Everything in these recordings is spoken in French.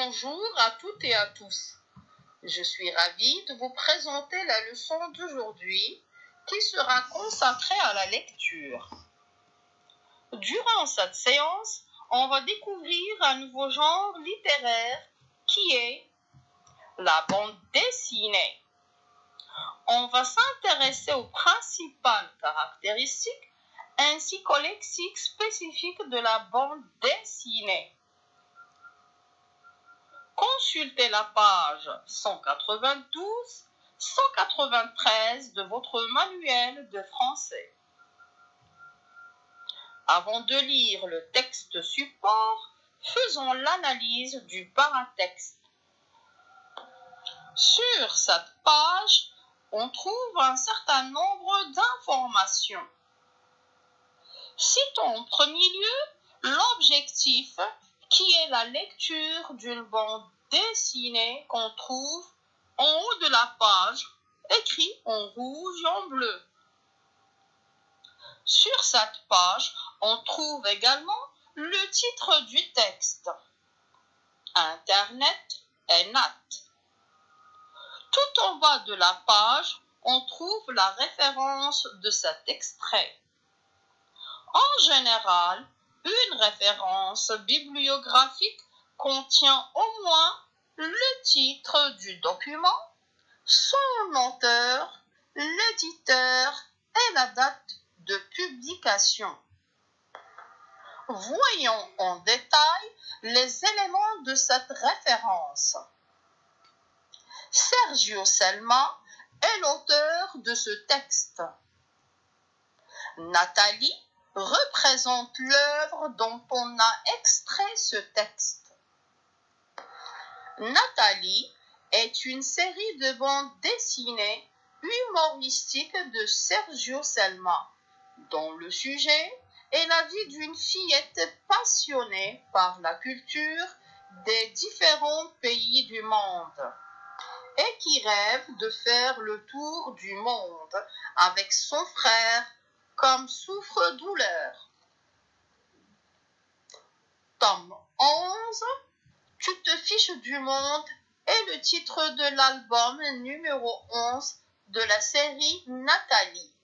Bonjour à toutes et à tous. Je suis ravie de vous présenter la leçon d'aujourd'hui qui sera consacrée à la lecture. Durant cette séance, on va découvrir un nouveau genre littéraire qui est la bande dessinée. On va s'intéresser aux principales caractéristiques ainsi qu'au lexique spécifique de la bande dessinée. Consultez la page 192-193 de votre manuel de français. Avant de lire le texte support, faisons l'analyse du paratexte. Sur cette page, on trouve un certain nombre d'informations. Citons en premier lieu l'objectif qui est la lecture d'une bande dessinée qu'on trouve en haut de la page, écrit en rouge et en bleu. Sur cette page, on trouve également le titre du texte, Internet et Nat. Tout en bas de la page, on trouve la référence de cet extrait. En général, une référence bibliographique contient au moins le titre du document, son auteur, l'éditeur et la date de publication. Voyons en détail les éléments de cette référence. Sergio Selma est l'auteur de ce texte. Nathalie représente l'œuvre dont on a extrait ce texte. Nathalie est une série de bandes dessinées humoristiques de Sergio Selma, dont le sujet est la vie d'une fillette passionnée par la culture des différents pays du monde et qui rêve de faire le tour du monde avec son frère comme souffre-douleur. Tome 11, Tu te fiches du monde est le titre de l'album numéro 11 de la série Nathalie.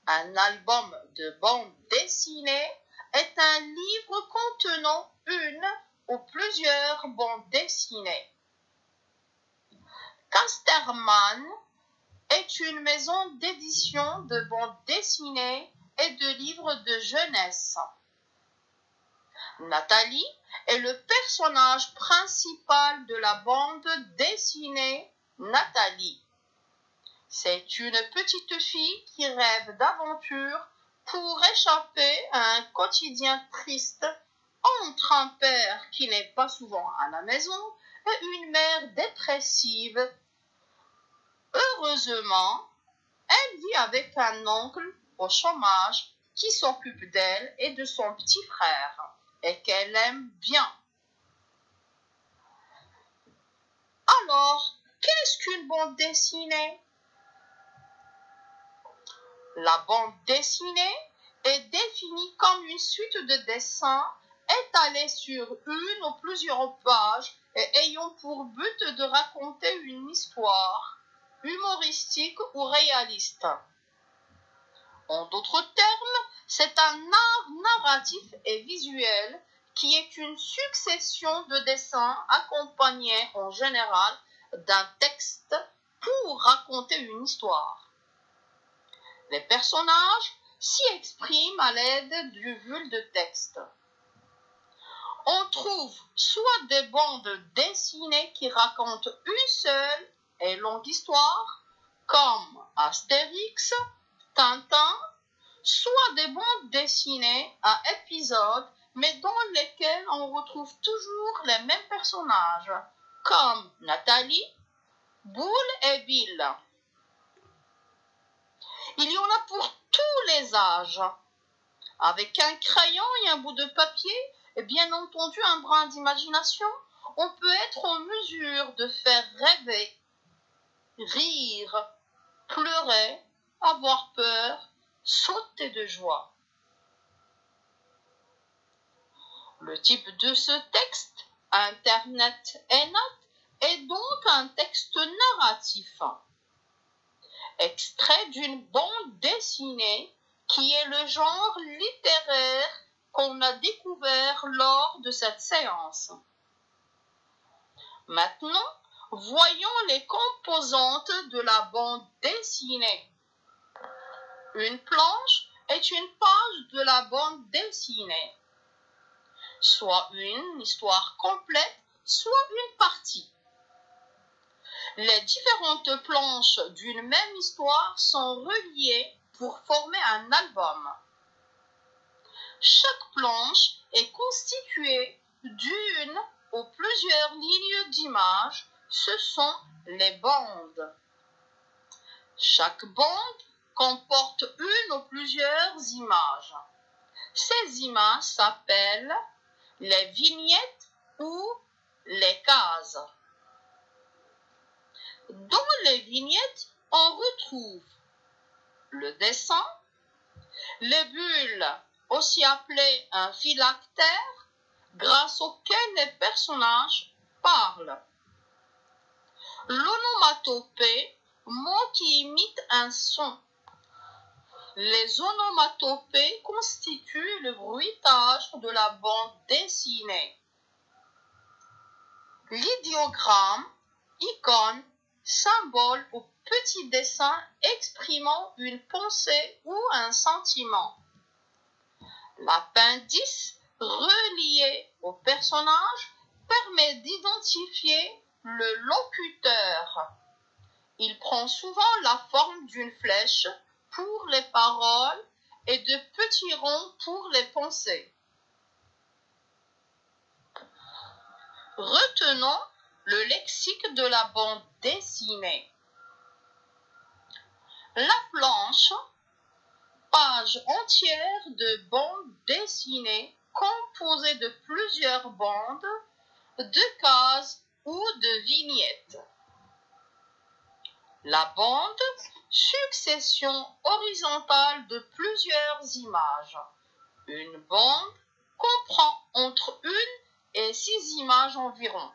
Un album de bande dessinée est un livre contenant une ou plusieurs bandes dessinées. Casterman est une maison d'édition de bandes dessinées et de livres de jeunesse. Nathalie est le personnage principal de la bande dessinée Nathalie. C'est une petite fille qui rêve d'aventure pour échapper à un quotidien triste entre un père qui n'est pas souvent à la maison et une mère dépressive. Heureusement, elle vit avec un oncle au chômage qui s'occupe d'elle et de son petit frère et qu'elle aime bien. Alors, qu'est-ce qu'une bande dessinée? La bande dessinée est définie comme une suite de dessins étalés sur une ou plusieurs pages et ayant pour but de raconter une histoire humoristique ou réaliste. En d'autres termes, c'est un art narratif et visuel qui est une succession de dessins accompagnés en général d'un texte pour raconter une histoire. Les personnages s'y expriment à l'aide du bulle de texte. On trouve soit des bandes dessinées qui racontent une seule et longue histoire, comme Astérix, Tintin, soit des bandes dessinées à épisodes, mais dans lesquelles on retrouve toujours les mêmes personnages, comme Nathalie, Boule et Bill. Il y en a pour tous les âges. Avec un crayon et un bout de papier, et bien entendu un brin d'imagination, on peut être en mesure de faire rêver, rire, pleurer, avoir peur, sauter de joie. Le type de ce texte Internet Enat est donc un texte narratif, extrait d'une bande dessinée qui est le genre littéraire qu'on a découvert lors de cette séance. Maintenant, voyons les composantes de la bande dessinée. Une planche est une page de la bande dessinée, soit une histoire complète, soit une partie. Les différentes planches d'une même histoire sont reliées pour former un album. Chaque planche est constituée d'une ou plusieurs lignes d'images, ce sont les bandes. Chaque bande comporte une ou plusieurs images. Ces images s'appellent les vignettes ou les cases. Dans les vignettes, on retrouve le dessin, les bulles, aussi appelées un phylactère, grâce auquel les personnages parlent. L'onomatopée, mot qui imite un son. Les onomatopées constituent le bruitage de la bande dessinée. L'idéogramme, icône, symbole ou petit dessin exprimant une pensée ou un sentiment. L'appendice, relié au personnage, permet d'identifier le locuteur. Il prend souvent la forme d'une flèche pour les paroles et de petits ronds pour les pensées. Retenons le lexique de la bande dessinée. La planche, page entière de bande dessinée composée de plusieurs bandes, de cases ou de vignettes. La bande, succession horizontale de plusieurs images. Une bande comprend entre 1 et 6 images environ.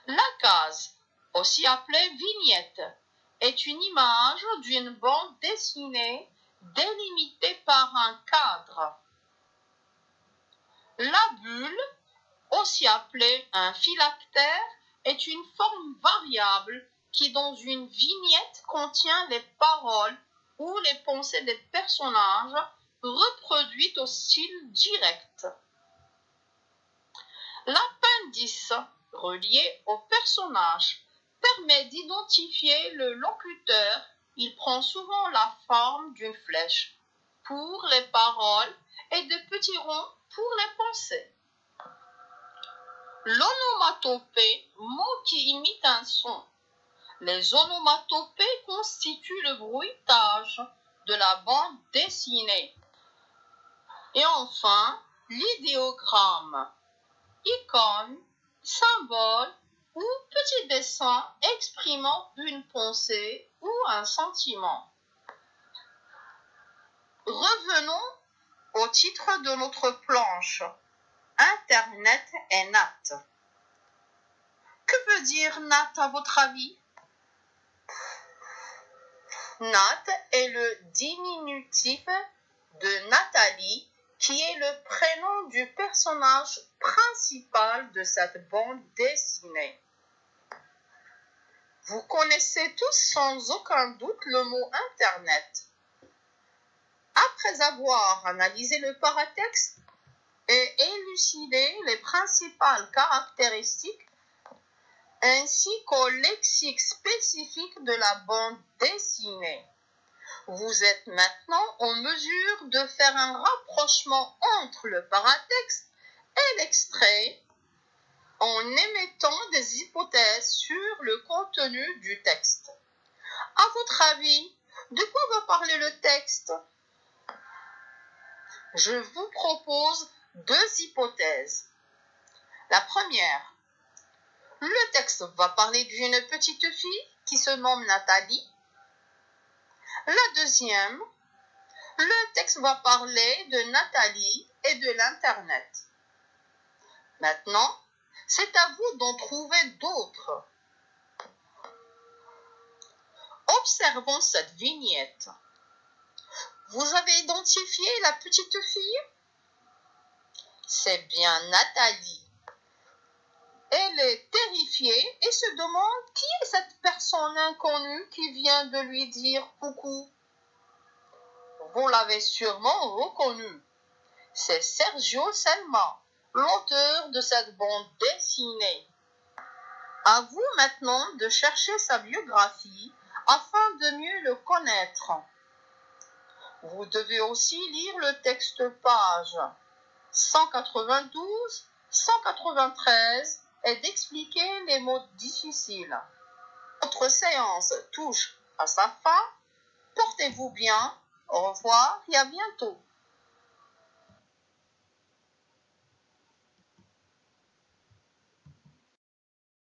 La case, aussi appelée vignette, est une image d'une bande dessinée délimitée par un cadre. La bulle, aussi appelée un phylactère, est une forme variable qui, dans une vignette, contient les paroles ou les pensées des personnages reproduites au style direct. L'appendice, relié au personnage, permet d'identifier le locuteur. Il prend souvent la forme d'une flèche pour les paroles et de petits ronds pour les pensées. L'onomatopée, mot qui imite un son. Les onomatopées constituent le bruitage de la bande dessinée. Et enfin, l'idéogramme, icône, symbole ou petit dessin exprimant une pensée ou un sentiment. Revenons au titre de notre planche. Internet est NAT. Que veut dire NAT à votre avis? Nat est le diminutif de Nathalie, qui est le prénom du personnage principal de cette bande dessinée. Vous connaissez tous sans aucun doute le mot Internet. Après avoir analysé le paratexte et élucidé les principales caractéristiques, ainsi qu'au lexique spécifique de la bande dessinée, vous êtes maintenant en mesure de faire un rapprochement entre le paratexte et l'extrait en émettant des hypothèses sur le contenu du texte. À votre avis, de quoi va parler le texte? Je vous propose 2 hypothèses. La première, le texte va parler d'une petite fille qui se nomme Nathalie. La deuxième, le texte va parler de Nathalie et de l'Internet. Maintenant, c'est à vous d'en trouver d'autres. Observons cette vignette. Vous avez identifié la petite fille? C'est bien Nathalie. Elle est terrifiée et se demande qui est cette personne inconnue qui vient de lui dire coucou. Vous l'avez sûrement reconnu. C'est Sergio Selma, l'auteur de cette bande dessinée. À vous maintenant de chercher sa biographie afin de mieux le connaître. Vous devez aussi lire le texte page 192, 193 et d'expliquer les mots difficiles. Notre séance touche à sa fin. Portez-vous bien. Au revoir et à bientôt.